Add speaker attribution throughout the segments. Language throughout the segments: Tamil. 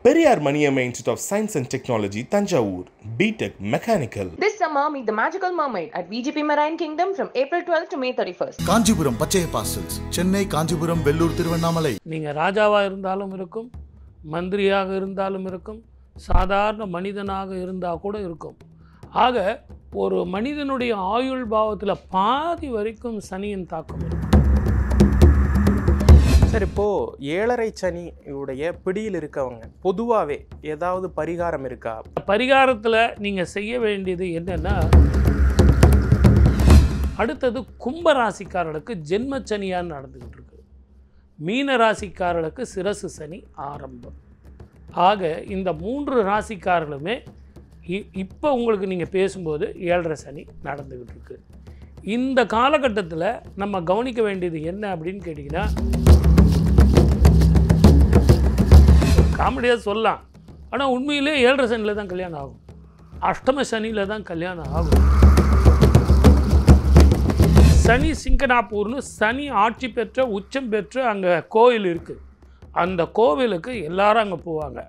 Speaker 1: Periyar Maniamma Institute of Science and Technology, Tanjavur, BTech Mechanical.
Speaker 2: This summer, meet the Magical Mermaid at VGP Marine Kingdom from April 12th to May 31st.
Speaker 3: Kanchipuram Pachaiya parcels, Chennai, Kanchipuram, Vellore, Tiruvannamalai.
Speaker 4: நீங்கள் ராஜாவாக இருந்தாலும் இருக்கும், மந்திரியாக இருந்தாலும் இருக்கும், சாதாரண மனிதனாக இருந்தால் கூட இருக்கும். ஆக ஒரு மனிதனுடைய ஆயுள் பாவத்தில் பாதி வரைக்கும் சனியின் தாக்கம் இருக்கும்.
Speaker 5: சார், இப்போது 7.5 சனியுடைய பிடியில் இருக்கவங்க பொதுவாகவே ஏதாவது பரிகாரம் இருக்கா?
Speaker 4: பரிகாரத்தில் நீங்கள் செய்ய வேண்டியது என்னென்னா, அடுத்தது கும்ப ராசிக்காரர்களுக்கு ஜென்ம சனியாக நடந்துக்கிட்டு இருக்கு. மீன ராசிக்காரர்களுக்கு சிரசு சனி ஆரம்பம். ஆக இந்த 3 ராசிக்காரர்களுமே இப்போ உங்களுக்கு நீங்கள் பேசும்போது 7.5 சனி நடந்துக்கிட்டு இருக்கு. இந்த காலகட்டத்தில் நம்ம கவனிக்க வேண்டியது என்ன அப்படின்னு கேட்டிங்கன்னா, காமெடியாக சொல்லலாம், ஆனால் உண்மையிலே 7.5 சனியில் தான் கல்யாணம் ஆகும், அஷ்டம சனியில் தான் கல்யாணம் ஆகும். சனி சிங்கனாப்பூர்னு சனி ஆட்சி பெற்ற உச்சம் பெற்ற அங்கே கோயில் இருக்குது. அந்த கோவிலுக்கு எல்லாரும் அங்கே போவாங்க.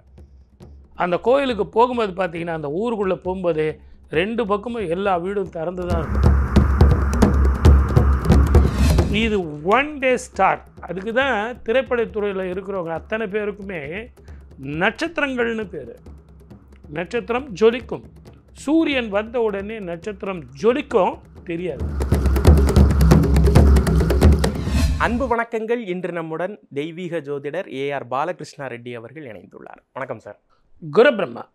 Speaker 4: அந்த கோயிலுக்கு போகும்போது பார்த்தீங்கன்னா, அந்த ஊருக்குள்ளே போகும்போது 2 பக்கமும் எல்லா வீடும் திறந்து தான் இருக்கும். இது ஒன் டே ஸ்டார்ட். அதுக்கு தான் திரைப்படத்துறையில் இருக்கிறவங்க அத்தனை பேருக்குமே நட்சத்திரங்கள்னு பேர். நட்சத்திரம் ஜொலிக்கும். சூரியன் வந்த உடனே நட்சத்திரம் ஜொலிக்கும் தெரியாது.
Speaker 5: அன்பு வணக்கங்கள். இன்று நம்முடன் தெய்வீக ஜோதிடர் ஏஆர் பாலகிருஷ்ணா ரெட்டி அவர்கள் இணைந்துள்ளார். வணக்கம் சார்.
Speaker 4: குரு பிரம்மா,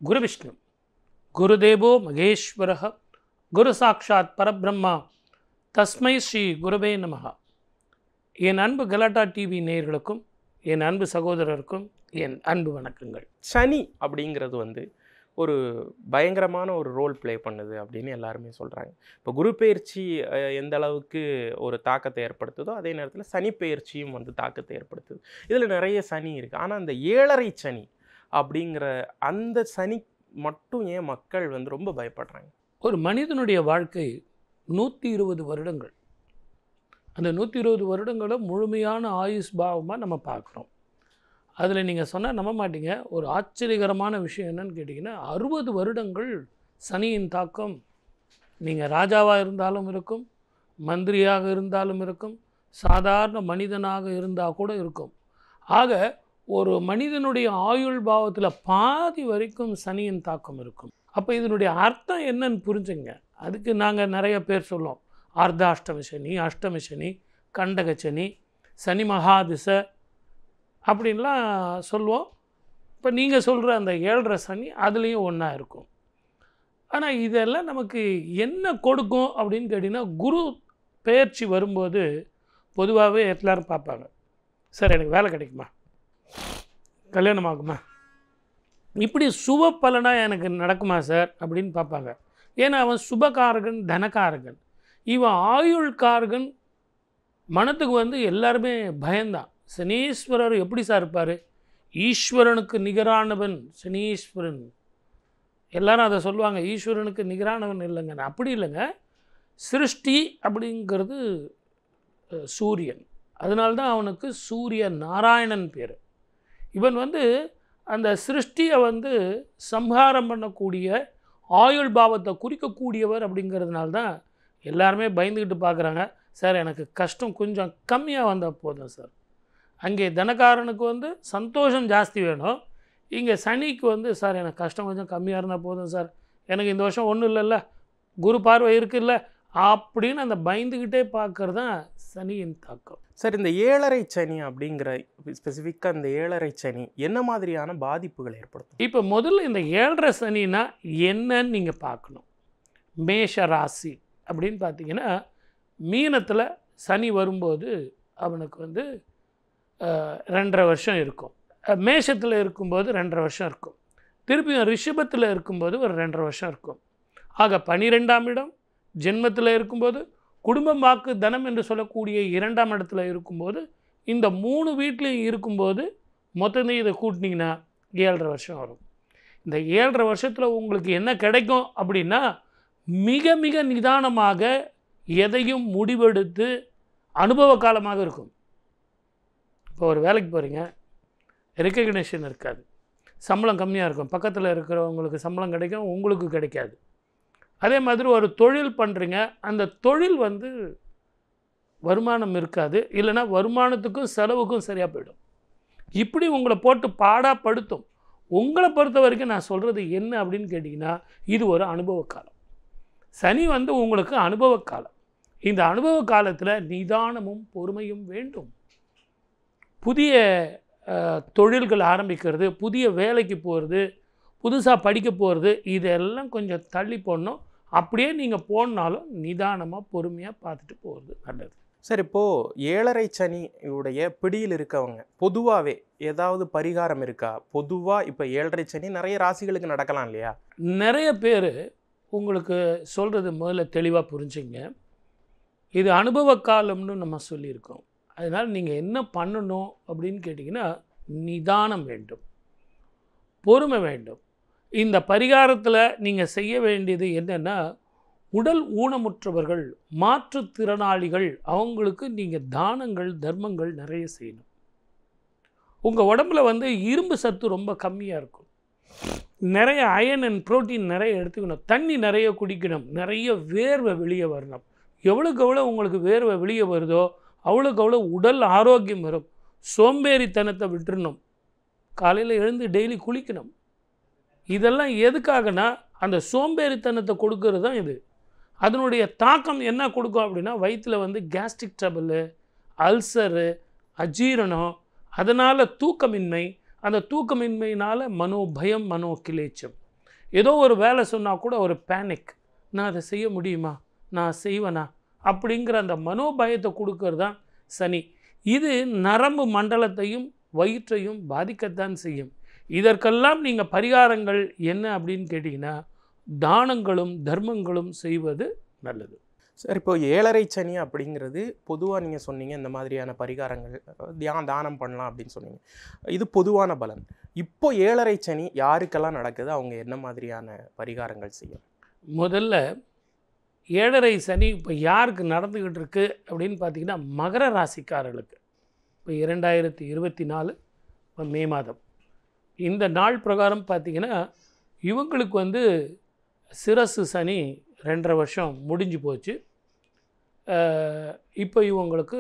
Speaker 4: குரு விஷ்ணு, குருதேவோ மகேஸ்வர, குரு சாட்சாத் பரபிரம்மா, தஸ்மை ஸ்ரீ குருவே நமஹ. என் அன்பு கலாட்டா டிவி நேயர்களுக்கும் என் அன்பு சகோதரருக்கும் என் அன்பு வணக்கங்கள்.
Speaker 5: சனி அப்படிங்கிறது ஒரு பயங்கரமான ஒரு ரோல் ப்ளே பண்ணுது அப்படின்னு எல்லாருமே சொல்கிறாங்க. இப்போ குரு பெயர்ச்சி எந்த அளவுக்கு ஒரு தாக்கத்தை ஏற்படுத்துதோ, அதே நேரத்தில் சனி பெயர்ச்சியும் தாக்கத்தை ஏற்படுத்துது. இதில் நிறைய சனி இருக்குது. ஆனால் அந்த 7.5 சனி அப்படிங்கிற அந்த சனி மட்டும் ஏன் மக்கள் ரொம்ப பயப்படுறாங்க?
Speaker 4: ஒரு மனிதனுடைய வாழ்க்கை 120 வருடங்கள். அந்த 120 வருடங்களும் முழுமையான ஆயுஷ் பாவமாக நம்ம பார்க்குறோம். அதில் நீங்கள் சொன்னால் நம்ப மாட்டீங்க, ஒரு ஆச்சரியகரமான விஷயம் என்னன்னு கேட்டிங்கன்னா, 60 வருடங்கள் சனியின் தாக்கம் நீங்கள் ராஜாவாக இருந்தாலும் இருக்கும், மந்திரியாக இருந்தாலும் இருக்கும், சாதாரண மனிதனாக இருந்தால் கூட இருக்கும். ஆக ஒரு மனிதனுடைய ஆயுள் பாவத்தில் பாதி வரைக்கும் சனியின் தாக்கம் இருக்கும். அப்போ இதனுடைய அர்த்தம் என்னன்னு புரிஞ்சுங்க. அதுக்கு நாங்கள் நிறைய பேர் சொல்லுவோம், அர்த்தாஷ்டம சனி, அஷ்டம சனி, கண்டக சனி, சனி மகாதிசை அப்படின்லாம் சொல்லுவோம். இப்போ நீங்கள் சொல்கிற அந்த 7.5 சனி அதுலேயும் ஒன்றா இருக்கும். ஆனால் இதெல்லாம் நமக்கு என்ன கொடுக்கும் அப்படின்னு கேட்டிங்கன்னா, குரு பெயர்ச்சி வரும்போது பொதுவாகவே எல்லோரும் பார்ப்பாங்க, சார் எனக்கு வேலை கிடைக்குமா, கல்யாணம் ஆகுமா, இப்படி சுப பலனாக எனக்கு நடக்குமா சார் அப்படின்னு பார்ப்பாங்க. ஏன்னா அவன் சுபகாரகன், தனகாரகன். இவன் ஆயுள்காரகன். மனத்துக்கு எல்லாருமே பயந்தான். சனீஸ்வரர் எப்படி சார் இருப்பார்? ஈஸ்வரனுக்கு நிகரானவன் சனீஸ்வரன். எல்லாரும் அதை சொல்லுவாங்க, ஈஸ்வரனுக்கு நிகரானவன் இல்லைங்க. அப்படி இல்லைங்க. சிருஷ்டி அப்படிங்கிறது சூரியன். அதனால்தான் அவனுக்கு சூரிய நாராயணன் பேர். இவன் அந்த சிருஷ்டியை சம்ஹாரம் பண்ணக்கூடிய ஆயுள் பாவத்தை குறிக்கக்கூடியவர். அப்படிங்கிறதுனால்தான் எல்லாருமே பயந்துக்கிட்டு பார்க்குறாங்க, சார் எனக்கு கஷ்டம் கொஞ்சம் கம்மியாக வந்தால் போதும் சார். அங்கே தனக்காரனுக்கு சந்தோஷம் ஜாஸ்தி வேணும். இங்கே சனிக்கு சார் எனக்கு கஷ்டம் கொஞ்சம் கம்மியாக இருந்தால் போதும் சார், எனக்கு இந்த வருஷம் ஒன்றும் இல்லைல்ல, குரு பார்வை இருக்குல்ல அப்படின்னு அந்த பயந்துக்கிட்டே பார்க்குறது தான் சனியின் தாக்கம்.
Speaker 5: சார், இந்த 7.5 சனி அப்படிங்கிற ஸ்பெசிஃபிக்காக இந்த 7.5 சனி என்ன மாதிரியான பாதிப்புகள் ஏற்படுத்தும்?
Speaker 4: இப்போ முதல்ல இந்த 7.5 சனினா என்னன்னு நீங்கள் பார்க்கணும். மேஷ ராசி அப்படின்னு பார்த்தீங்கன்னா, மீனத்தில் சனி வரும்போது அவனுக்கு 2.5 வருஷம் இருக்கும். மேஷத்தில் இருக்கும்போது 2.5 வருஷம் இருக்கும். திருப்பியும் ரிஷபத்தில் இருக்கும்போது ஒரு 2.5 வருஷம் இருக்கும். ஆக 12ஆம் இடம் ஜென்மத்தில் இருக்கும்போது, குடும்பம் வாக்கு தனம் என்று சொல்லக்கூடிய 2ஆம் இடத்துல இருக்கும்போது, இந்த 3 வீட்லையும் இருக்கும்போது மொத்தத்தையும் இதை கூட்டினீங்கன்னா 7.5 வருஷம் வரும். இந்த 7.5 வருஷத்தில் உங்களுக்கு என்ன கிடைக்கும் அப்படின்னா, மிக மிக நிதானமாக எதையும் முடிவெடுத்து அனுபவ காலமாக இருக்கும். இப்போ ஒரு வேலைக்கு போகிறீங்க, ரெக்கக்னேஷன் இருக்காது, சம்பளம் கம்மியாக இருக்கும், பக்கத்தில் இருக்கிறவங்களுக்கு சம்பளம் கிடைக்கும், உங்களுக்கு கிடைக்காது. அதே மாதிரி ஒரு தொழில் பண்ணுறீங்க, அந்த தொழில் வந்து வருமானம் இருக்காது, இல்லைன்னா வருமானத்துக்கும் செலவுக்கும் சரியாக போயிடும். இப்படி உங்களை போட்டு பாடாப்படுத்தும். உங்களை பொறுத்த வரைக்கும் நான் சொல்கிறது என்ன அப்படின்னு கேட்டிங்கன்னா, இது ஒரு அனுபவ காலம். சனி வந்து உங்களுக்கு அனுபவ காலம். இந்த அனுபவ காலத்தில் நிதானமும் பொறுமையும் வேண்டும். புதிய தொழில்கள் ஆரம்பிக்கிறது, புதிய வேலைக்கு போகிறது, புதுசாக படிக்க போகிறது, இதெல்லாம் கொஞ்சம் தள்ளி போடணும். அப்படியே நீங்கள் போனாலும் நிதானமாக பொறுமையாக பார்த்துட்டு போகிறது நல்லது.
Speaker 5: சார், இப்போது 7.5 சனியுடைய பிடியில் இருக்கவங்க பொதுவாகவே ஏதாவது பரிகாரம் இருக்கா? பொதுவாக இப்போ 7.5 சனி நிறைய ராசிகளுக்கு நடக்கலாம் இல்லையா?
Speaker 4: நிறைய பேர் உங்களுக்கு சொல்கிறது முதல்ல தெளிவாக புரிஞ்சுங்க. இது அனுபவ காலம்னு நம்ம சொல்லியிருக்கோம். அதனால் நீங்கள் என்ன பண்ணணும் அப்படின்னு கேட்டிங்கன்னா, நிதானம் வேண்டும், பொறுமை வேண்டும். இந்த பரிகாரத்தில் நீங்கள் செய்ய வேண்டியது என்னென்னா, உடல் ஊனமுற்றவர்கள், மாற்றுத்திறனாளிகள், அவங்களுக்கு நீங்கள் தானங்கள் தர்மங்கள் நிறைய செய்யணும். உங்கள் உடம்புல வந்து இரும்பு சத்து ரொம்ப கம்மியாக இருக்கும். நிறைய அயன் அண்ட் புரோட்டீன் நிறைய எடுத்துக்கணும். தண்ணி நிறைய குடிக்கணும். நிறைய வேர்வை வெளியே வரணும். எவ்வளோக்கு எவ்வளோ உங்களுக்கு வேர்வை வெளியே வருதோ அவ்வளோக்கு அவ்வளோ உடல் ஆரோக்கியம் வரும். சோம்பேறித்தனத்தை விட்டுறணும். காலையில் எழுந்து டெய்லி குளிக்கணும். இதெல்லாம் எதுக்காகனா, அந்த சோம்பேறித்தனத்தை கொடுக்கறது தான் இது. அதனுடைய தாக்கம் என்ன கொடுக்கும் அப்படின்னா, வயிற்றில் வந்து கேஸ்ட்ரிக் ட்ரபிள், அல்சரு, அஜீரணம், அதனால் தூக்கமின்மை, அந்த தூக்கமின்மையினால் மனோபயம், மனோக்கிலேச்சம். ஏதோ ஒரு வேலை சொன்னால் கூட ஒரு பேனிக், நான் அதை செய்ய முடியுமா, நான் செய்வேனா அப்படிங்கிற அந்த மனோபயத்தை கொடுக்கறது தான் சனி. இது நரம்பு மண்டலத்தையும் வயிற்றையும் பாதிக்கத்தான் செய்யும். இதற்கெல்லாம் நீங்கள் பரிகாரங்கள் என்ன அப்படின்னு கேட்டிங்கன்னா, தானங்களும் தர்மங்களும் செய்வது நல்லது.
Speaker 5: சார், இப்போ 7.5 சனி அப்படிங்கிறது பொதுவாக நீங்கள் சொன்னீங்க, இந்த மாதிரியான பரிகாரங்கள் தானம் பண்ணலாம் அப்படின்னு சொன்னீங்க. இது பொதுவான பலன். இப்போ 7.5 சனி யாருக்கெல்லாம் நடக்குது, அவங்க என்ன மாதிரியான பரிகாரங்கள் செய்யும்?
Speaker 4: முதல்ல 7.5 சனி இப்போ யாருக்கு நடந்துக்கிட்டு இருக்கு அப்படின்னு பார்த்தீங்கன்னா, மகர ராசிக்காரர்களுக்கு. இப்போ 2024 இப்போ மே மாதம் இந்த நாள் பிரகாரம் பார்த்திங்கன்னா, இவங்களுக்கு வந்து சிரசு சனி 2.5 வருஷம் முடிஞ்சு போச்சு. இப்போ இவங்களுக்கு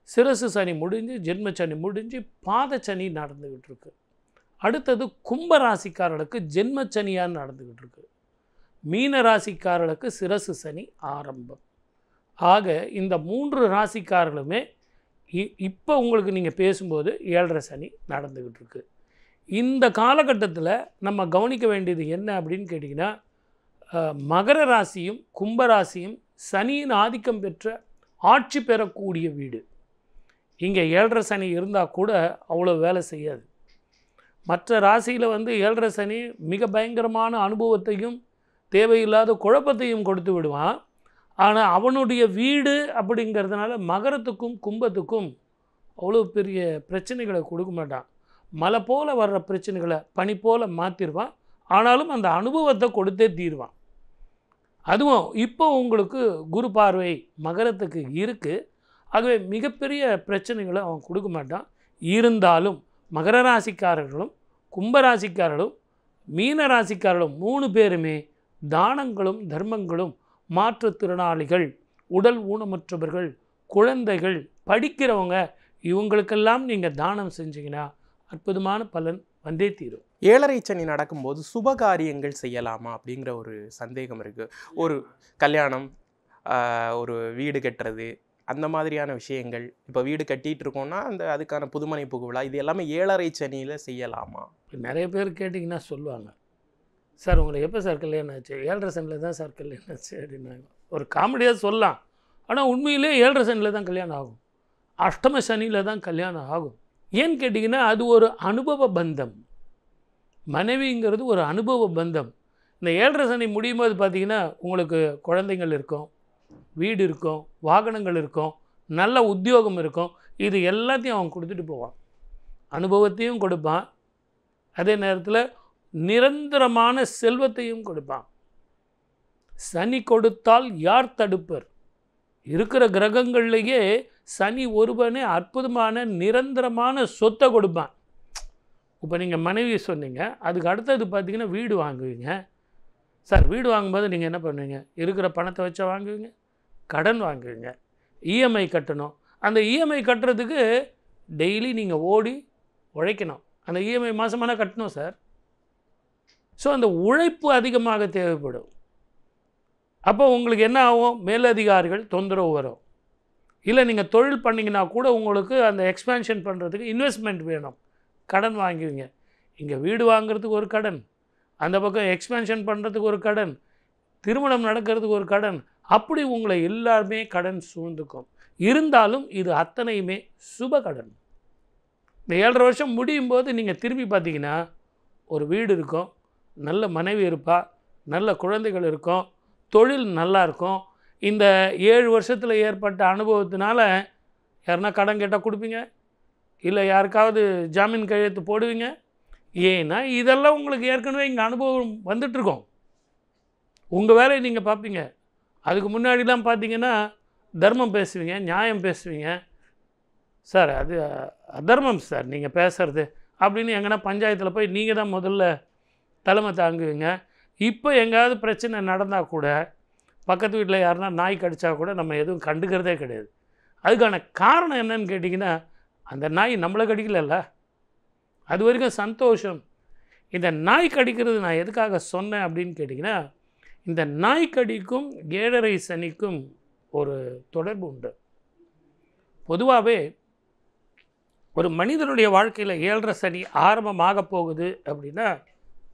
Speaker 4: சிரசு சனி முடிஞ்சு, ஜென்ம சனி முடிஞ்சு, பாத சனி நடந்துக்கிட்டு இருக்கு. அடுத்தது கும்ப ராசிக்காரர்களுக்கு ஜென்ம சனியாக நடந்துக்கிட்டு இருக்கு. மீன ராசிக்காரர்களுக்கு சிரசு சனி ஆரம்பம். ஆக இந்த 3 ராசிக்காரர்களுமே இப்போ உங்களுக்கு நீங்கள் பேசும்போது 7.5 சனி நடந்துக்கிட்டு இருக்கு. இந்த காலகட்டத்தில் நம்ம கவனிக்க வேண்டியது என்ன அப்படின்னு கேட்டிங்கன்னா, மகர ராசியும் கும்பராசியும் சனியின் ஆதிக்கம் பெற்ற ஆட்சி பெறக்கூடிய வீடு. இங்கே 7.5 சனி இருந்தால் கூட அவ்வளோ வேலை செய்யாது. மற்ற ராசியில் வந்து 7.5 சனி மிக பயங்கரமான அனுபவத்தையும் தேவையில்லாத குழப்பத்தையும் கொடுத்து விடுவான். ஆனால் அவனுடைய வீடு அப்படிங்கிறதுனால மகரத்துக்கும் கும்பத்துக்கும் அவ்வளோ பெரிய பிரச்சனைகளை கொடுக்க மாட்டான். மலை போல் வர்ற பிரச்சனைகளை பனி போல் மாற்றிடுவான். ஆனாலும் அந்த அனுபவத்தை கொடுத்தே தீர்வான். அதுவும் இப்போ உங்களுக்கு குரு பார்வை மகரத்துக்கு இருக்குது. ஆகவே மிகப்பெரிய பிரச்சனைகளை அவன் கொடுக்க மாட்டான். இருந்தாலும் மகர ராசிக்காரர்களும் கும்பராசிக்காரர்களும் மீன ராசிக்காரர்களும் 3 பேருமே தானங்களும் தர்மங்களும், மாற்றுத்திறனாளிகள், உடல் ஊனமுற்றவர்கள், குழந்தைகள், படிக்கிறவங்க, இவங்களுக்கெல்லாம் நீங்கள் தானம் செஞ்சீங்கன்னா அற்புதமான பலன் வந்தே தீரும்.
Speaker 5: 7.5 சனி நடக்கும்போது சுபகாரியங்கள் செய்யலாமா அப்படிங்கிற ஒரு சந்தேகம் இருக்குது. ஒரு கல்யாணம், ஒரு வீடு கட்டுறது, அந்த மாதிரியான விஷயங்கள். இப்போ வீடு கட்டிகிட்டு இருக்கோம்னா அதுக்கான புதுமனை புகுவிழா, இது எல்லாமே 7.5 சனியில் செய்யலாமா?
Speaker 4: நிறைய பேர் கேட்டிங்கன்னா சொல்லுவாங்க, சார் உங்களுக்கு எப்போ சார் கல்யாணம் ஆச்சு? 7.5 சனியில் தான் சார் கல்யாணம் ஆச்சு அப்படின்னாங்க. ஒரு காமெடியாக சொல்லலாம். ஆனால் உண்மையிலே 7.5 சனியில் தான் கல்யாணம் ஆகும். அஷ்டம சனியில் தான் கல்யாணம் ஆகும். ஏன்னு கேட்டிங்கன்னா, அது ஒரு அனுபவ பந்தம். மனைவிங்கிறது ஒரு அனுபவ பந்தம். இந்த 7.5 சனி முடியும் போது பார்த்திங்கன்னா, உங்களுக்கு குழந்தைங்கள் இருக்கும், வீடு இருக்கும், வாகனங்கள் இருக்கும், நல்ல உத்தியோகம் இருக்கும். இது எல்லாத்தையும் அவன் கொடுத்துட்டு போவான். அனுபவத்தையும் கொடுப்பான், அதே நேரத்தில் நிரந்தரமான செல்வத்தையும் கொடுப்பான். சனி கொடுத்தால் யார் தடுப்பர்? இருக்கிற கிரகங்கள்லேயே சனி ஒருவனே அற்புதமான நிரந்தரமான சொத்தை கொடுப்பான். இப்போ நீங்கள் மனைவி சொன்னீங்க, அதுக்கு அடுத்தது பார்த்தீங்கன்னா வீடு வாங்குவீங்க. சார் வீடு வாங்கும்போது நீங்கள் என்ன பண்ணுவீங்க? இருக்கிற பணத்தை வச்சா வாங்குவீங்க, கடன் வாங்குவீங்க, இஎம்ஐ கட்டணும். அந்த இஎம்ஐ கட்டுறதுக்கு டெய்லி நீங்கள் ஓடி உழைக்கணும். அந்த இஎம்ஐ மாதமான கட்டணும் சார். ஸோ அந்த உழைப்பு அதிகமாக தேவைப்படும். அப்போ உங்களுக்கு என்ன ஆகும்? மேலதிகாரிகள் தொந்தரவு வரும். இல்லை நீங்கள் தொழில் பண்ணிங்கன்னா கூட உங்களுக்கு அந்த எக்ஸ்பேன்ஷன் பண்ணுறதுக்கு இன்வெஸ்ட்மெண்ட் வேணும், கடன் வாங்குவீங்க. இங்கே வீடு வாங்குறதுக்கு ஒரு கடன், அந்த பக்கம் எக்ஸ்பேன்ஷன் பண்ணுறதுக்கு ஒரு கடன், திருமணம் நடக்கிறதுக்கு ஒரு கடன், அப்படி உங்களை எல்லாருமே கடன் சூழ்ந்துக்கும். இருந்தாலும் இது அத்தனையுமே சுப கடன். இந்த 7.5 வருஷம் முடியும் போது நீங்கள் திரும்பி பார்த்தீங்கன்னா ஒரு வீடு இருக்கும், நல்ல மனைவி இருப்பா, நல்ல குழந்தைகள் இருக்கும், தொழில் நல்லா இருக்கும். இந்த 7 வருஷத்தில் ஏற்பட்ட அனுபவத்தினால யாருன்னா கடன் கேட்டால் கொடுப்பீங்க, இல்லை யாருக்காவது ஜாமீன் கையெழுத்து போடுவீங்க. ஏன்னா இதெல்லாம் உங்களுக்கு ஏற்கனவே இங்கே அனுபவம் வந்துட்டுருக்கோம். உங்கள் வேலையை நீங்கள் பார்ப்பீங்க. அதுக்கு முன்னாடிலாம் பார்த்தீங்கன்னா தர்மம் பேசுவீங்க, நியாயம் பேசுவீங்க. சார் அது அதர்மம் சார் நீங்கள் பேசுகிறது அப்படின்னு எங்கன்னா பஞ்சாயத்தில் போய் நீங்கள் தான் முதல்ல தலைமை தாங்குவீங்க. இப்போ எங்கேயாவது பிரச்சனை நடந்தால் கூட பக்கத்து வீட்டில் யாருன்னா நாய் கடித்தா கூட நம்ம எதுவும் கண்டுக்கிறதே கிடையாது. அதுக்கான காரணம் என்னன்னு கேட்டிங்கன்னா, அந்த நாய் நம்மளை கடிக்கலல்ல, அது வரைக்கும் சந்தோஷம். இந்த நாய் கடிக்கிறது நான் எதுக்காக சொன்னேன் அப்படின்னு கேட்டிங்கன்னா, இந்த நாய் கடிக்கும் 7.5 சனிக்கும் ஒரு தொடர்பு உண்டு. பொதுவாகவே ஒரு மனிதனுடைய வாழ்க்கையில் 7.5 சனி ஆரம்பமாக போகுது அப்படின்னா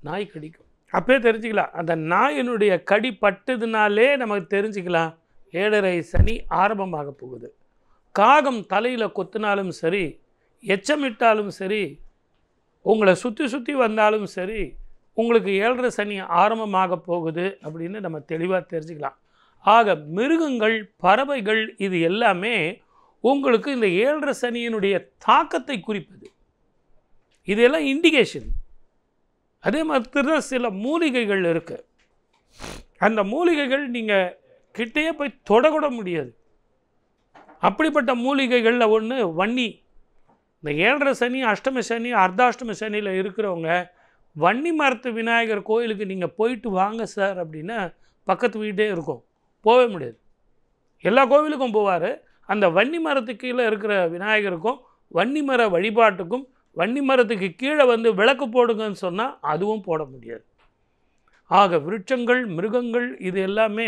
Speaker 4: நாய் கடிக்கும். அப்போயே தெரிஞ்சுக்கலாம். அந்த நாயினுடைய கடி பட்டதுனாலே நமக்கு தெரிஞ்சுக்கலாம் 7.5 சனி ஆரம்பமாக போகுது. காகம் தலையில் கொத்தினாலும் சரி, எச்சமிட்டாலும் சரி, உங்களை சுற்றி சுற்றி வந்தாலும் சரி, உங்களுக்கு 7.5 சனி ஆரம்பமாக போகுது அப்படின்னு நம்ம தெளிவாக தெரிஞ்சுக்கலாம். ஆக மிருகங்கள், பறவைகள் இது எல்லாமே உங்களுக்கு இந்த 7.5 சனியினுடைய தாக்கத்தை குறிப்பது. இதெல்லாம் இண்டிகேஷன். அதே மாதிரி தான் சில மூலிகைகள் இருக்குது. அந்த மூலிகைகள் நீங்கள் கிட்டேயே போய் தொடக்கூட முடியாது. அப்படிப்பட்ட மூலிகைகளில் ஒன்று வன்னி. இந்த 7.5 சனி, அஷ்டம சனி, அர்த்தாஷ்டம சனியில் இருக்கிறவங்க வன்னி மரத்து விநாயகர் கோயிலுக்கு நீங்கள் போயிட்டு வாங்க சார் அப்படின்னா பக்கத்து வீட்டே இருக்கும், போகவே முடியாது. எல்லா கோவிலுக்கும் போவார். அந்த வன்னி மரத்துக்கு கீழே இருக்கிற விநாயகருக்கும் வன்னி மர வழிபாட்டுக்கும் வன்னி மரத்துக்கு கீழே வந்து விளக்கு போடுங்கன்னு சொன்னால் அதுவும் போட முடியாது. ஆக விருட்சங்கள், மிருகங்கள் இது எல்லாமே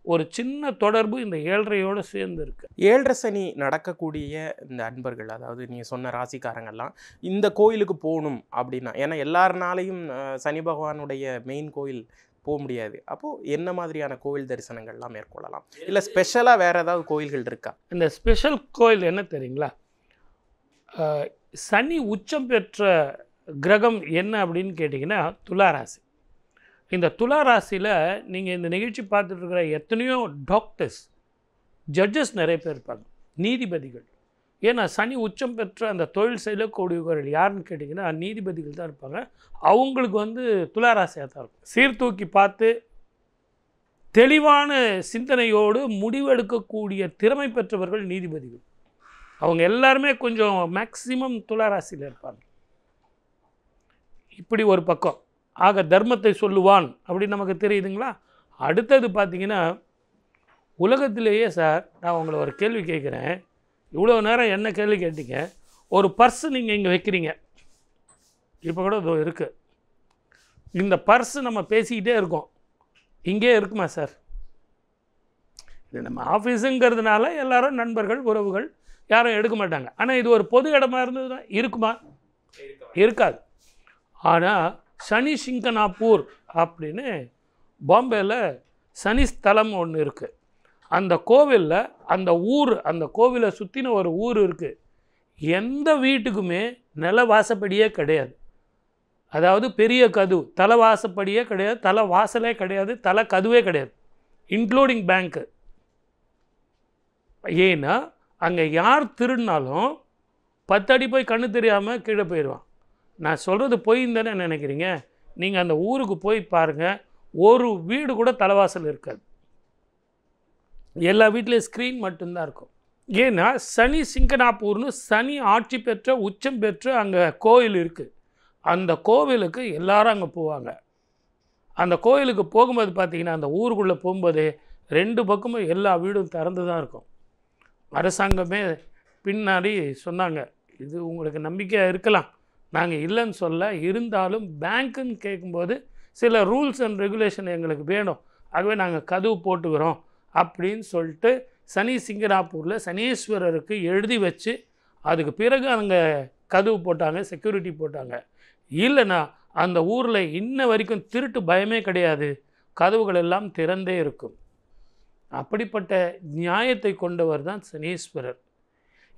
Speaker 4: ஒரு சின்ன தொடர்பு இந்த 7.5யோடு சேர்ந்து இருக்கு.
Speaker 5: 7.5 சனி நடக்கக்கூடிய இந்த அன்பர்கள், அதாவது நீங்கள் சொன்ன ராசிக்காரங்கள்லாம் இந்த கோயிலுக்கு போகணும் அப்படின்னா, ஏன்னா எல்லாருனாலையும் சனி பகவானுடைய மெயின் கோயில் போக முடியாது. அப்போது என்ன மாதிரியான கோவில் தரிசனங்கள்லாம் மேற்கொள்ளலாம்? இல்லை ஸ்பெஷலாக வேறு ஏதாவது கோயில்கள் இருக்கா?
Speaker 4: இந்த ஸ்பெஷல் கோயில் என்ன தெரியுங்களா? சனி உச்சம் பெற்ற கிரகம் என்ன அப்படின்னு கேட்டிங்கன்னா துளாராசி. இந்த துளாராசியில் நீங்கள் இந்த நிகழ்ச்சி பார்த்துட்டு இருக்கிற எத்தனையோ டாக்டர்ஸ், ஜட்ஜஸ் நிறைய பேர் இருப்பாங்க, நீதிபதிகள். ஏன்னா சனி உச்சம் பெற்ற அந்த தொழில் செய்யக்கூடியவர்கள் யாருன்னு கேட்டிங்கன்னா நீதிபதிகள் தான் இருப்பாங்க. அவங்களுக்கு வந்து துளாராசியாக தான் இருக்கும். சீர்தூக்கி பார்த்து தெளிவான சிந்தனையோடு முடிவெடுக்கக்கூடிய திறமை பெற்றவர்கள் நீதிபதிகள். அவங்க எல்லாருமே கொஞ்சம் மேக்சிமம் துளாராசியில் இருப்பாங்க. இப்படி ஒரு பக்கம். ஆக தர்மத்தை சொல்லுவான் அப்படின்னு நமக்கு தெரியுதுங்களா? அடுத்தது பார்த்திங்கன்னா, உலகத்திலேயே சார் நான் உங்களை ஒரு கேள்வி கேட்குறேன். இவ்வளோ நேரம் என்ன கேள்வி கேட்டீங்க? ஒரு பர்ஸு நீங்கள் இங்கே வைக்கிறீங்க, இப்போ கூட இதோ இருக்குது. இந்த பர்ஸு நம்ம பேசிக்கிட்டே இருக்கோம், இங்கே இருக்குமா சார்? இது நம்ம ஆஃபீஸுங்கிறதுனால எல்லாரும் நண்பர்கள், உறவுகள் யாரும் எடுக்க மாட்டாங்க. ஆனால் இது ஒரு பொது இடமா இருந்ததுன்னா இருக்குமா? இருக்காது. ஆனால் சனி சிங்கனாப்பூர் அப்படின்னு பாம்பேயில் சனி ஸ்தலம் ஒன்று இருக்குது. அந்த கோவிலில் அந்த ஊர், அந்த கோவிலை சுற்றின ஒரு ஊர் இருக்குது. எந்த வீட்டுக்குமே நில வாசப்படியே கிடையாது. அதாவது பெரிய கதவு, தலை வாசப்படியே கிடையாது, தலை வாசலே கிடையாது, தலை கதுவே கிடையாது, இன்க்ளூடிங் பேங்க்கு. ஏன்னா அங்கே யார் திருடினாலும் 10 அடி போய் கண்ணு தெரியாமல் கீழே போயிடுவான். நான் சொல்கிறது பொய்ன்னு தானே நினைக்கிறீங்க? நீங்கள் அந்த ஊருக்கு போய் பாருங்கள், ஒரு வீடு கூட தலைவாசல் இருக்காது. எல்லா வீட்லேயும் ஸ்க்ரீன் மட்டும்தான் இருக்கும். ஏன்னா சனி சிங்கனாப்பூர்னு சனி ஆட்சி பெற்ற, உச்சம் பெற்ற அங்கே கோயில் இருக்குது. அந்த கோவிலுக்கு எல்லாரும் அங்கே போவாங்க. அந்த கோவிலுக்கு போகும்போது பார்த்திங்கன்னா அந்த ஊருக்குள்ளே போகும்போது 2 பக்கமும் எல்லா வீடும் திறந்து தான் இருக்கும். அரசாங்கமே பின்னாடி சொன்னாங்க, இது உங்களுக்கு நம்பிக்கையாக இருக்கலாம், நாங்கள் இல்லைன்னு சொல்ல, இருந்தாலும் பேங்க்குன்னு கேட்கும்போது சில ரூல்ஸ் அண்ட் ரெகுலேஷன் எங்களுக்கு வேணும், ஆகவே நாங்கள் கதவு போட்டுக்கிறோம் அப்படின்னு சொல்லிட்டு சனி சிங்கனாப்பூரில் சனீஸ்வரருக்கு எழுதி வச்சு அதுக்கு பிறகு அங்கே கதவு போட்டாங்க, செக்யூரிட்டி போட்டாங்க. இல்லைன்னா அந்த ஊரில் இன்ன வரைக்கும் திருட்டு பயமே கிடையாது, கதவுகள் எல்லாம் திறந்தே இருக்கும். அப்படிப்பட்ட நியாயத்தை கொண்டவர் தான் சனீஸ்வரர்.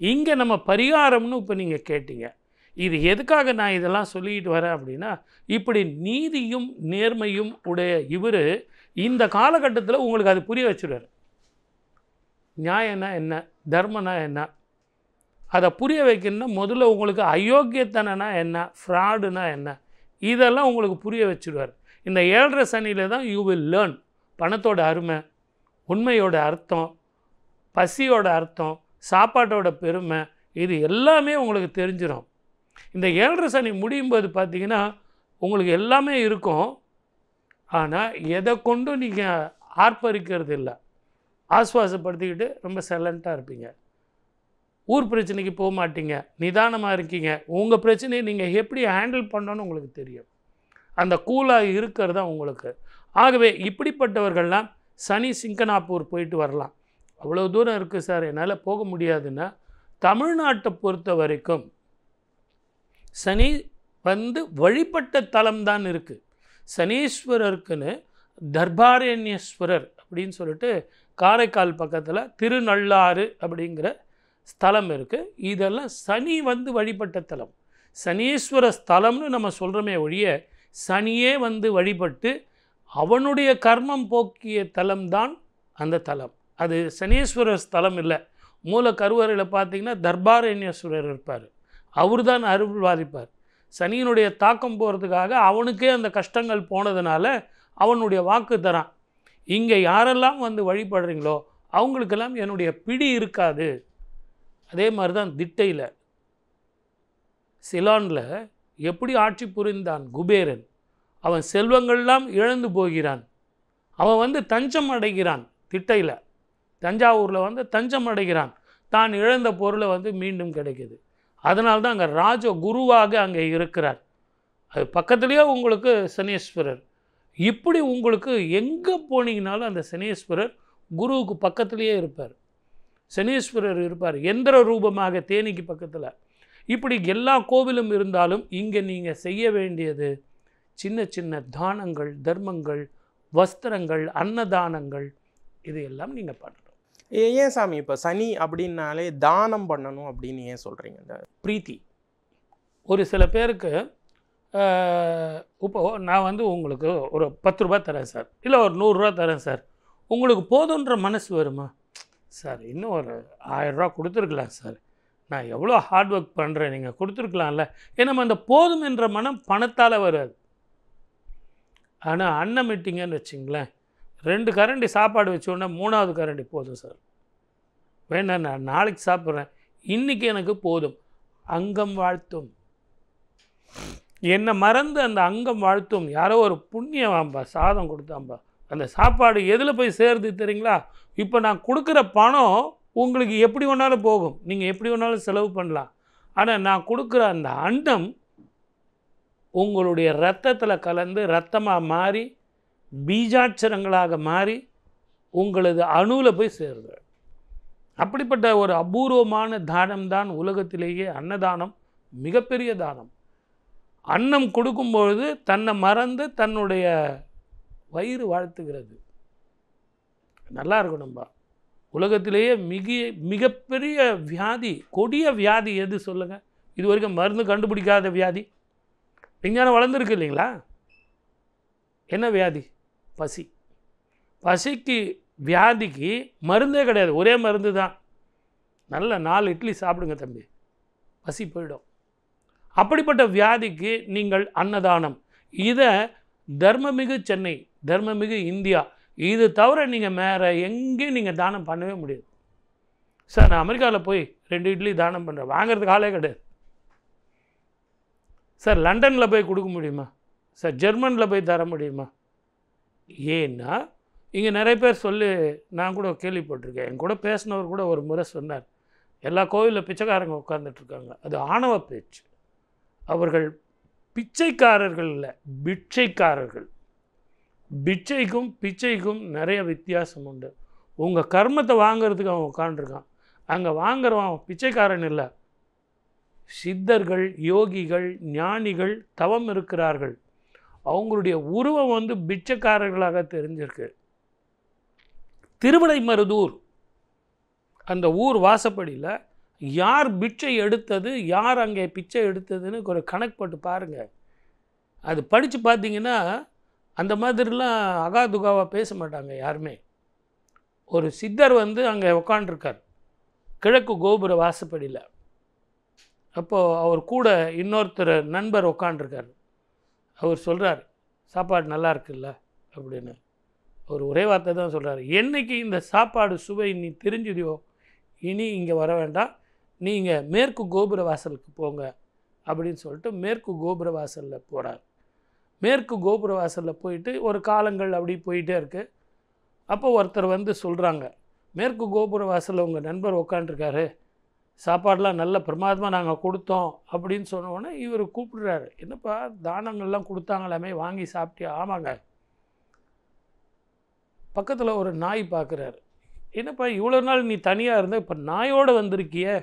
Speaker 4: இங்கே நம்ம பரிகாரம்னு இப்போ நீங்கள் கேட்டீங்க, இது எதுக்காக நான் இதெல்லாம் சொல்லிக்கிட்டு வரேன் அப்படின்னா, இப்படி நீதியும் நேர்மையும் உடைய இவர் இந்த காலகட்டத்தில் உங்களுக்கு அது புரிய வச்சுடுவார். நியாயம்னா என்ன, தர்மனா என்ன, அதை புரிய வைக்கணும்னா முதல்ல உங்களுக்கு அயோக்கியத்தனா என்ன, ஃப்ராடுனா என்ன, இதெல்லாம் உங்களுக்கு புரிய வச்சுடுவார். இந்த 7.5 சனியில் தான் யூ வில் லேர்ன் பணத்தோட அருமை, உண்மையோட அர்த்தம், பசியோட அர்த்தம், சாப்பாட்டோட பெருமை, இது எல்லாமே உங்களுக்கு தெரிஞ்சிடும். இந்த 7.5 சனி முடியும் போது பார்த்திங்கன்னா உங்களுக்கு எல்லாமே இருக்கும், ஆனால் எதை கொண்டும் நீங்கள் ஆர்ப்பரிக்கிறது இல்லை, ஆஸ்வாசப்படுத்திக்கிட்டு ரொம்ப சைலண்ட்டாக இருப்பீங்க. ஊர் பிரச்சனைக்கு போக மாட்டீங்க, நிதானமாக இருக்கீங்க. உங்கள் பிரச்சனையை நீங்கள் எப்படி ஹேண்டில் பண்ணணும்னு உங்களுக்கு தெரியும். அந்த கூலாக இருக்கிறது தான் உங்களுக்கு. ஆகவே இப்படிப்பட்டவர்கள்லாம் சனி சிங்கனாப்பூர் போயிட்டு வரலாம். அவ்வளோ தூரம் இருக்குது சார், என்னால் போக முடியாதுன்னா, தமிழ்நாட்டை பொறுத்த வரைக்கும் சனி வழிபட்ட தலம் தான் இருக்குது. சனீஸ்வரருக்குன்னு தர்பாரண்யேஸ்வரர் அப்படின்னு சொல்லிட்டு காரைக்கால் பக்கத்தில் திருநள்ளாறு அப்படிங்கிற ஸ்தலம் இருக்குது. இதெல்லாம் சனி வழிபட்ட தலம். சனீஸ்வர ஸ்தலம்னு நம்ம சொல்கிறோமே ஒழிய, சனியே வழிபட்டு அவனுடைய கர்மம் போக்கிய தலம்தான் அந்த தலம். அது சனீஸ்வரர் ஸ்தலம் இல்லை. மூல கருவறையில் பார்த்திங்கன்னா தர்பாரண்யேஸ்வரர் இருப்பார், அவர் தான் அருள்வாதிப்பார். சனியினுடைய தாக்கம் போகிறதுக்காக அவனுக்கே அந்த கஷ்டங்கள் போனதுனால அவனுடைய வாக்கு தரான், இங்கே யாரெல்லாம் வழிபடுறீங்களோ அவங்களுக்கெல்லாம் என்னுடைய பிடி இருக்காது. அதே மாதிரி தான் திட்டையில் சிலானில் எப்படி ஆட்சி புரிந்தான் குபேரன், அவன் செல்வங்கள்லாம் இழந்து போகிறான், அவன் தஞ்சம் அடைகிறான். திட்டையில் தஞ்சாவூரில் தஞ்சம் அடைகிறான், தான் இழந்த பொருளை மீண்டும் கிடைக்கிது. அதனால்தான் அங்கே ராஜ குருவாக அங்கே இருக்கிறார். அது பக்கத்துலேயே உங்களுக்கு சனீஸ்வரர். இப்படி உங்களுக்கு எங்கே போனீங்கனாலும் அந்த சனீஸ்வரர் குருவுக்கு பக்கத்துலேயே இருப்பார். சனீஸ்வரர் இருப்பார் எந்திர ரூபமாக தேனிக்கு பக்கத்தில். இப்படி எல்லா கோவிலும் இருந்தாலும் இங்கே நீங்கள் செய்ய வேண்டியது சின்ன சின்ன தானங்கள், தர்மங்கள், வஸ்திரங்கள், அன்னதானங்கள், இது எல்லாம் நீங்கள் பண்ணணும்.
Speaker 5: ஏன் சாமி இப்போ சனி அப்படின்னாலே தானம் பண்ணணும் அப்படின்னு ஏன் சொல்கிறீங்க? இந்த
Speaker 4: பிரீத்தி ஒரு சில பேருக்கு, இப்போது நான் உங்களுக்கு ஒரு 10 ரூபா தரேன் சார், இல்லை ஒரு 100 ரூபா தரேன் சார், உங்களுக்கு போதுன்ற மனசு வருமா? சார் இன்னும் ஒரு 1000 ரூபா கொடுத்துருக்கலாம் சார், நான் எவ்வளோ ஹார்ட் ஒர்க் பண்ணுறேன், நீங்கள் கொடுத்துருக்கலாம்ல. ஏன்னா அந்த போதும் என்ற மனம் பணத்தால் வராது. ஆனால் அன்னம் விட்டிங்கன்னு வச்சிங்களேன், 2 கரண்டி சாப்பாடு வச்சோன்னா 3ஆவது கரண்டி போதும் சார், வேண்டாம் நான் நாளைக்கு சாப்பிட்றேன், இன்றைக்கி எனக்கு போதும். அங்கம் வாழ்த்தும், என்னை மறந்து அந்த அங்கம் வாழ்த்தும். யாரோ ஒரு புண்ணியவாம்பா சாதம் கொடுத்தாம்பா, அந்த சாப்பாடு எதில் போய் சேருது தெரியுங்களா? இப்போ நான் கொடுக்குற பணம் உங்களுக்கு எப்படி வேணாலும் போகும், நீங்கள் எப்படி வேணாலும் செலவு பண்ணலாம். ஆனால் நான் கொடுக்குற அந்த அண்டம் உங்களுடைய இரத்தத்தில் கலந்து இரத்தமாக மாறி பீஜாட்சரங்களாக மாறி உங்களது அணுவில் போய் சேருது. அப்படிப்பட்ட ஒரு அபூர்வமான தானம் தான் உலகத்திலேயே அன்னதானம், மிகப்பெரிய தானம். அன்னம் கொடுக்கும்பொழுது தன்னை மறந்து தன்னுடைய வயிறு வாழ்த்துகிறது. நல்லா இருக்கும். நம்ம உலகத்திலேயே மிகப்பெரிய வியாதி, கொடிய வியாதி எது சொல்லுங்கள்? இது வரைக்கும் மருந்து கண்டுபிடிக்காத வியாதி. விஞ்ஞானம் வளர்ந்துருக்கு இல்லைங்களா? என்ன வியாதி? பசி. பசிக்கு வியாதிக்கு மருந்தே கிடையாது, ஒரே மருந்து தான். நல்ல 4 இட்லி சாப்பிடுங்க தம்பி, பசி போயிடும். அப்படிப்பட்ட வியாதிக்கு நீங்கள் அன்னதானம். இதை தர்மமிகு சென்னை, தர்மமிகு இந்தியா, இது தவிர நீங்கள் வேறு எங்கேயும் நீங்கள் தானம் பண்ணவே முடியாது. சார் நான் அமெரிக்காவில் போய் 2 இட்லி தானம் பண்ணுறேன், வாங்கிறதுக்கு ஆளே கிடையாது. சார் லண்டனில் போய் கொடுக்க முடியுமா சார்? ஜெர்மனியில் போய் தர முடியுமா? ஏன்னா இங்கே நிறைய பேர் சொல்லி நான் கூட கேள்விப்பட்டிருக்கேன். என் கூட பேசினவர் கூட ஒரு முறை சொன்னார், எல்லா கோவிலில் பிச்சைக்காரங்க உட்காந்துட்ருக்காங்க. அது ஆணவ பேச்சு. அவர்கள் பிச்சைக்காரர்கள் இல்லை, பிட்சைக்காரர்கள். பிட்சைக்கும் பிச்சைக்கும் நிறைய வித்தியாசம் உண்டு. உங்கள் கர்மத்தை வாங்கிறதுக்கு அவன் உட்காண்டிருக்கான். அங்கே வாங்குறவன் பிச்சைக்காரன் இல்லை. சித்தர்கள், யோகிகள், ஞானிகள் தவம் இருக்கிறார்கள். அவங்களுடைய உருவம் வந்து பிச்சைக்காரர்களாக தெரிஞ்சிருக்கு. திருவிடைமருதூர் அந்த ஊர் வாசப்படியில் யார் பிச்சை எடுத்தது, யார் அங்கே பிச்சை எடுத்ததுன்னு ஒரு கணக்கு போட்டு பாருங்கள். அது படித்து பார்த்தீங்கன்னா அந்த மாதிரிலாம் அகாதுகாவாக பேச மாட்டாங்க யாருமே. ஒரு சித்தர் வந்து அங்கே உக்காண்டிருக்கார் கிழக்கு கோபுர வாசப்படியில். அப்போது அவர் கூட இன்னொருத்தர் நண்பர் உக்காண்டிருக்கார். அவர் சொல்கிறார், சாப்பாடு நல்லா இருக்குல்ல அப்படின்னு. அவர் ஒரே வார்த்தை தான் சொல்கிறார், என்னைக்கு இந்த சாப்பாடு சுவை நீ தெரிஞ்சுதியோ இனி இங்கே வர வேண்டாம், நீங்கள் மேற்கு கோபுர வாசலுக்கு போங்க அப்படின்னு சொல்லிட்டு மேற்கு கோபுர வாசலில் போகிறார். மேற்கு கோபுர வாசலில் போயிட்டு ஒரு காலங்கள் அப்படி போயிட்டே இருக்குது. அப்போ ஒருத்தர் வந்து சொல்கிறாங்க, மேற்கு கோபுர வாசலில் உங்கள் நண்பர் உட்காண்ட்ருக்காரு, சாப்பாடெலாம் நல்ல பிரமாதமாக நாங்கள் கொடுத்தோம் அப்படின்னு சொன்னோன்னே இவர் கூப்பிடுறாரு, என்னப்பா தானங்கள்லாம் கொடுத்தாங்களாமே வாங்கி சாப்பிட்டியா? ஆமாங்க. பக்கத்தில் ஒரு நாய் பார்க்குறாரு, என்னப்பா இவ்வளோ நாள் நீ தனியாக இருந்த, இப்போ நாயோடு வந்திருக்கியே?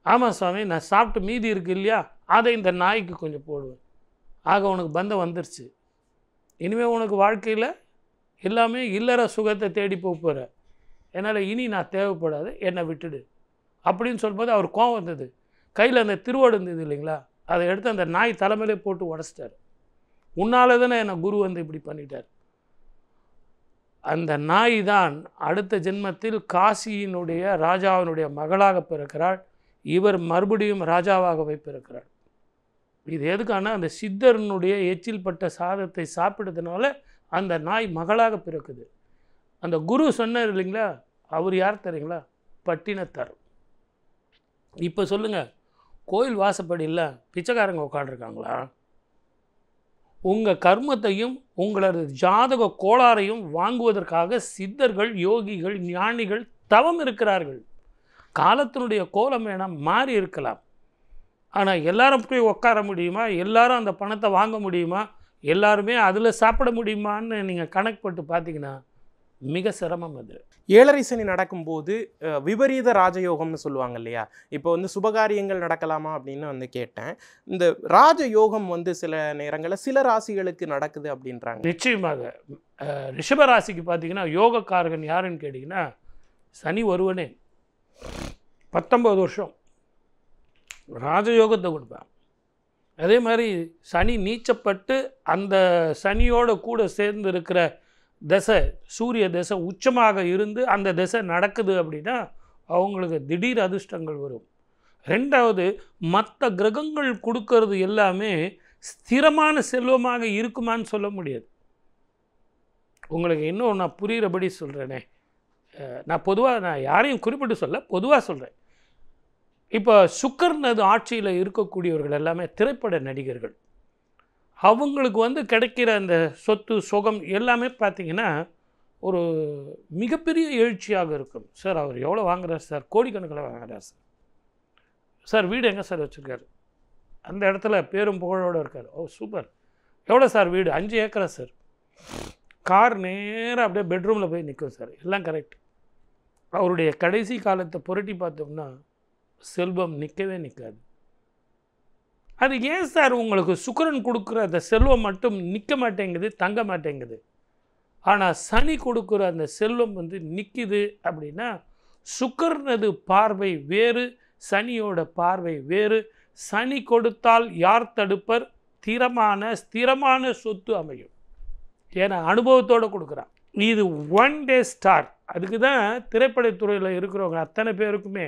Speaker 4: ஆமாம் சுவாமி, நான் சாப்பிட்டு மீதி இருக்கு இல்லையா, அதை இந்த நாய்க்கு கொஞ்சம் போடுவேன். ஆக உனக்கு பந்தம் வந்துருச்சு. இனிமேல் உனக்கு வாழ்க்கையில் எல்லாமே இல்லற சுகத்தை தேடி போகிற, என்னால் இனி நான் தேவைப்படாது, என்னை விட்டுடு அப்படின்னு சொல்லும்போது அவர் கோவம் வந்தது. கையில் அந்த திருவோடு இருந்தது இல்லைங்களா, அதை எடுத்து அந்த நாய் தலைமையிலே போட்டு உடச்சிட்டார். உன்னால தானே என்னை குரு வந்து இப்படி பண்ணிட்டார். அந்த நாய் தான் அடுத்த ஜென்மத்தில் காசியினுடைய ராஜாவினுடைய மகளாக பிறக்கிறாள். இவர் மறுபடியும் ராஜாவாகவே பிறக்கிறார். இது எதுக்கான, அந்த சித்தரனுடைய எச்சில் பட்ட சாதத்தை சாப்பிட்டதுனால அந்த நாய் மகளாக பிறக்குது. அந்த குரு சொன்னார் இல்லைங்களா, அவர் யார் தெரியுங்களா? பட்டினத்தார். இப்போ சொல்லுங்கள், கோயில் வாசப்படியில் பிச்சைக்காரங்க உட்காண்டிருக்காங்களா? உங்கள் கர்மத்தையும் உங்களது ஜாதக கோளாறையும் வாங்குவதற்காக சித்தர்கள், யோகிகள், ஞானிகள் தவம் இருக்கிறார்கள். காலத்தினுடைய கோலம் வேணால் மாறி இருக்கலாம், ஆனால் எல்லாரும் போய் உட்கார முடியுமா? எல்லாரும் அந்த பணத்தை வாங்க முடியுமா? எல்லாருமே அதில் சாப்பிட முடியுமான்னு நீங்கள் கணக்கு போட்டு பார்த்தீங்கன்னா மிக சிரமம். அது
Speaker 5: ஏழரை சனி நடக்கும்போது விபரீத ராஜயோகம்னு சொல்லுவாங்க இல்லையா, இப்போ வந்து சுபகாரியங்கள் நடக்கலாமா அப்படின்னு வந்து கேட்டேன். இந்த ராஜயோகம் வந்து சில நேரங்களில் சில ராசிகளுக்கு நடக்குது அப்படின்றாங்க.
Speaker 4: நிச்சயமாக ரிஷபராசிக்கு பார்த்தீங்கன்னா யோகக்காரகன் யாருன்னு கேட்டிங்கன்னா சனி ஒருவனே. 19 வருஷம் ராஜயோகத்தை கொடுப்பேன். அதே மாதிரி சனி நீச்சப்பட்டு அந்த சனியோடு கூட சேர்ந்து இருக்கிற தசை, சூரிய தசை உச்சமாக இருந்து அந்த தசை நடக்குது அப்படின்னா அவங்களுக்கு திடீர் அதிர்ஷ்டங்கள் வரும். ரெண்டாவது, மற்ற கிரகங்கள் கொடுக்கறது எல்லாமே ஸ்திரமான செல்வமாக இருக்குமான்னு சொல்ல முடியாது. உங்களுக்கு இன்னும் நான் புரிகிறபடி சொல்கிறேனே, நான் பொதுவாக நான் யாரையும் குறிப்பிட்டு சொல்ல, பொதுவாக சொல்கிறேன். இப்போ சுக்கரனது ஆட்சியில் இருக்கக்கூடியவர்கள் எல்லாமே திரைப்பட நடிகர்கள். அவங்களுக்கு வந்து கிடைக்கிற அந்த சொத்து சுகம் எல்லாமே பார்த்திங்கன்னா ஒரு மிகப்பெரிய எழுச்சியாக இருக்கும். சார் அவர் எவ்வளோ வாங்குறார் சார்? கோடிக்கணக்கில் வாங்குறார் சார். சார் வீடு எங்கே சார் வச்சுருக்காரு? அந்த இடத்துல பேரும் புகழோடு இருக்கார். ஓ சூப்பர். எவ்வளோ சார் வீடு? 5 ஏக்கரா சார். கார் நேராக அப்படியே பெட்ரூமில் போய் நிற்கும் சார். எல்லாம் கரெக்ட். அவருடைய கடைசி காலத்தை புரட்டி பார்த்தோம்னா செல்வம் நிற்கவே நிற்காது. அது ஏன் சார் உங்களுக்கு சுக்கிரன் கொடுக்குற அந்த செல்வம் மட்டும் நிற்க மாட்டேங்குது, தங்க மாட்டேங்குது, ஆனால் சனி கொடுக்குற அந்த செல்வம் வந்து நிற்கிது அப்படின்னா சுக்கிரனது பார்வை வேறு, சனியோட பார்வை வேறு. சனி கொடுத்தால் யார் தடுப்பர்? ஸ்திரமான சொத்து அமையும். ஏன்னா அனுபவத்தோடு கொடுக்குறான். இது ஒன் டே ஸ்டார். அதுக்கு தான் திரைப்படத்துறையில் இருக்கிறவங்க அத்தனை பேருக்குமே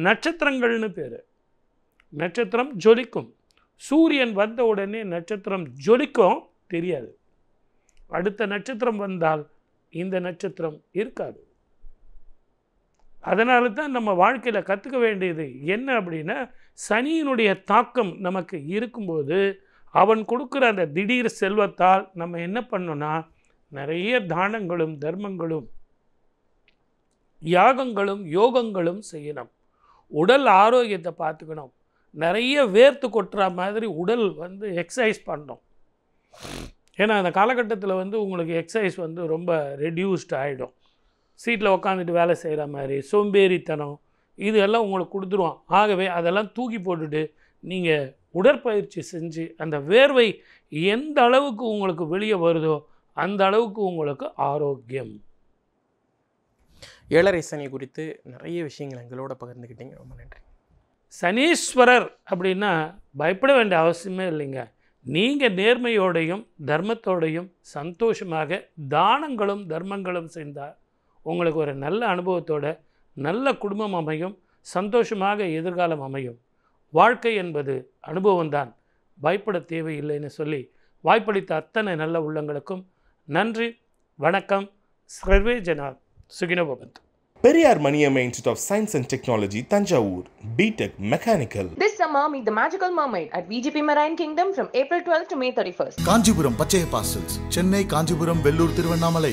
Speaker 4: நட்சத்திரங்கள்னு பேர். நட்சத்திரம் ஜொலிக்கும். சூரியன் வந்த உடனே நட்சத்திரம் ஜொலிக்கும் தெரியாது. அடுத்த நட்சத்திரம் வந்தால் இந்த நட்சத்திரம் இருக்காது. அதனால தான் நம்ம வாழ்க்கையில் கற்றுக்க வேண்டியது என்ன அப்படின்னா, சனியினுடைய தாக்கம் நமக்கு இருக்கும்போது அவன் கொடுக்குற அந்த திடீர் செல்வத்தால் நம்ம என்ன பண்ணோன்னா நிறைய தானங்களும் தர்மங்களும் யாகங்களும் யோகங்களும் செய்யணும். உடல் ஆரோக்கியத்தை பார்த்துக்கணும். நிறைய வேர்த்து கொட்டுற மாதிரி உடல் வந்து எக்ஸசைஸ் பண்ணணும். ஏன்னா அந்த காலகட்டத்தில் வந்து உங்களுக்கு எக்ஸசைஸ் வந்து ரொம்ப ரெடியூஸ்ட் ஆகிடும். சீட்டில் உட்காந்துட்டு வேலை செய்கிற மாதிரி சோம்பேறித்தனம் இதெல்லாம் உங்களுக்கு கொடுத்துருவான். ஆகவே அதெல்லாம் தூக்கி போட்டுட்டு நீங்கள் உடற்பயிற்சி செஞ்சு அந்த வேர்வை எந்த அளவுக்கு உங்களுக்கு வெளியே வருதோ அந்த அளவுக்கு உங்களுக்கு ஆரோக்கியம்.
Speaker 5: ஏழரை சனி குறித்து நிறைய விஷயங்கள் எங்களோட பகிர்ந்துக்கிட்டீங்க. ரொம்ப நன்றி.
Speaker 4: சனீஸ்வரர் அப்படின்னா பயப்பட வேண்டிய அவசியமே இல்லைங்க. நீங்கள் நேர்மையோடையும் தர்மத்தோடையும் சந்தோஷமாக தானங்களும் தர்மங்களும் செய்தால் உங்களுக்கு ஒரு நல்ல அனுபவத்தோட நல்ல குடும்பம் அமையும், சந்தோஷமாக எதிர்காலம் அமையும். வாழ்க்கை என்பது அனுபவம்தான், பயப்பட தேவையில்லைன்னு சொல்லி வாய்ப்பளித்த அத்தனை நல்ல உள்ளங்களுக்கும் நன்றி. வணக்கம். சர்வே ஜனா சுகினோ பவந்து.
Speaker 1: Periyar Maniamma Institute of Science and Technology, Tanjavur, BTech Mechanical.
Speaker 2: This summer, meet the Magical Mermaid at VGP Marine Kingdom from April 12th to May 31st.
Speaker 3: Kanchipuram Pachaiya parcels, Chennai, Kanchipuram, Vellore, Tiruvannamalai.